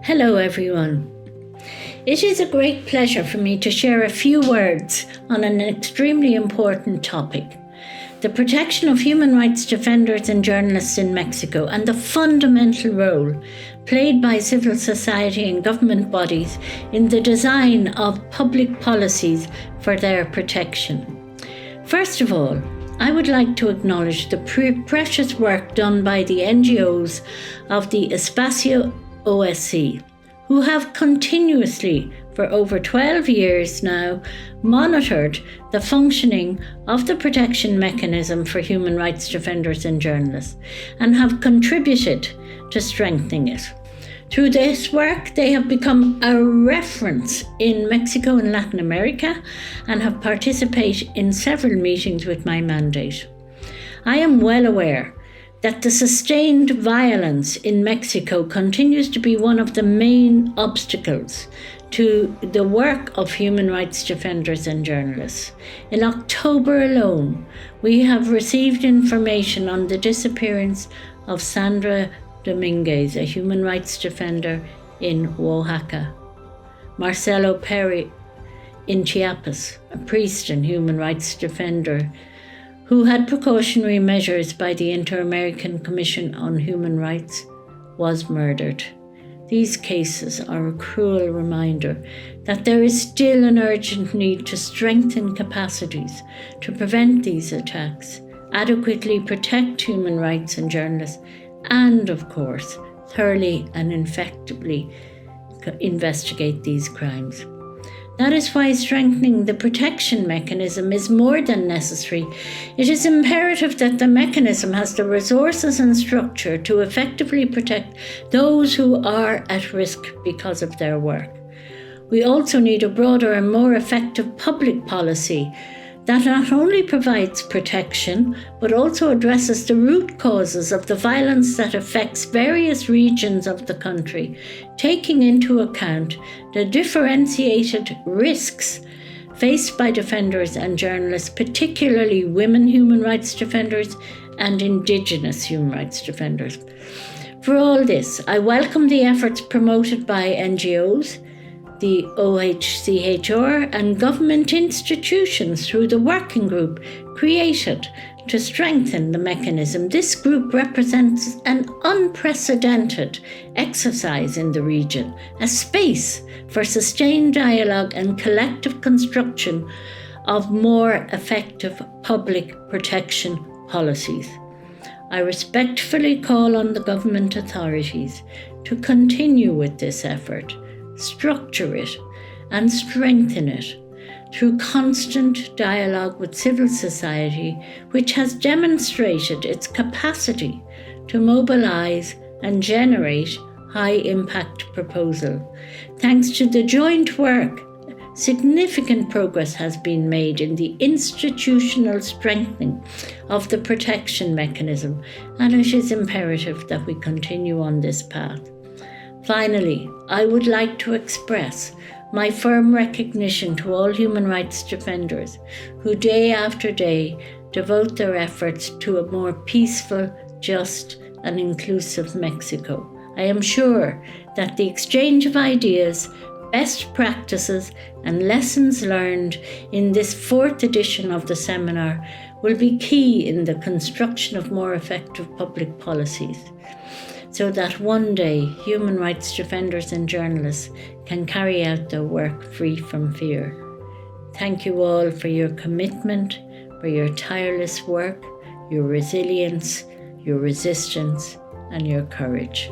Hello everyone. It is a great pleasure for me to share a few words on an extremely important topic: the protection of human rights defenders and journalists in Mexico and the fundamental role played by civil society and government bodies in the design of public policies for their protection. First of all, I would like to acknowledge the precious work done by the NGOs of the Espacio OSC, who have continuously, for over 12 years now, monitored the functioning of the protection mechanism for human rights defenders and journalists, and have contributed to strengthening it. Through this work, they have become a reference in Mexico and Latin America and have participated in several meetings with my mandate. I am well aware that the sustained violence in Mexico continues to be one of the main obstacles to the work of human rights defenders and journalists. In October alone, we have received information on the disappearance of Sandra Dominguez, a human rights defender in Oaxaca; Marcelo Perry in Chiapas, a priest and human rights defender who had precautionary measures by the Inter-American Commission on Human Rights, was murdered. These cases are a cruel reminder that there is still an urgent need to strengthen capacities to prevent these attacks, adequately protect human rights and journalists, and, of course, thoroughly and effectively investigate these crimes. That is why strengthening the protection mechanism is more than necessary. It is imperative that the mechanism has the resources and structure to effectively protect those who are at risk because of their work. We also need a broader and more effective public policy that not only provides protection, but also addresses the root causes of the violence that affects various regions of the country, taking into account the differentiated risks faced by defenders and journalists, particularly women human rights defenders and Indigenous human rights defenders. For all this, I welcome the efforts promoted by NGOs, the OHCHR, and government institutions through the working group created to strengthen the mechanism. This group represents an unprecedented exercise in the region, a space for sustained dialogue and collective construction of more effective public protection policies. I respectfully call on the government authorities to continue with this effort, structure it, and strengthen it through constant dialogue with civil society, which has demonstrated its capacity to mobilize and generate high-impact proposals. Thanks to the joint work, significant progress has been made in the institutional strengthening of the protection mechanism, and it is imperative that we continue on this path. Finally, I would like to express my firm recognition to all human rights defenders who day after day devote their efforts to a more peaceful, just, and inclusive Mexico. I am sure that the exchange of ideas, best practices, and lessons learned in this 4th edition of the seminar will be key in the construction of more effective public policies, so that one day human rights defenders and journalists can carry out their work free from fear. Thank you all for your commitment, for your tireless work, your resilience, your resistance, and your courage.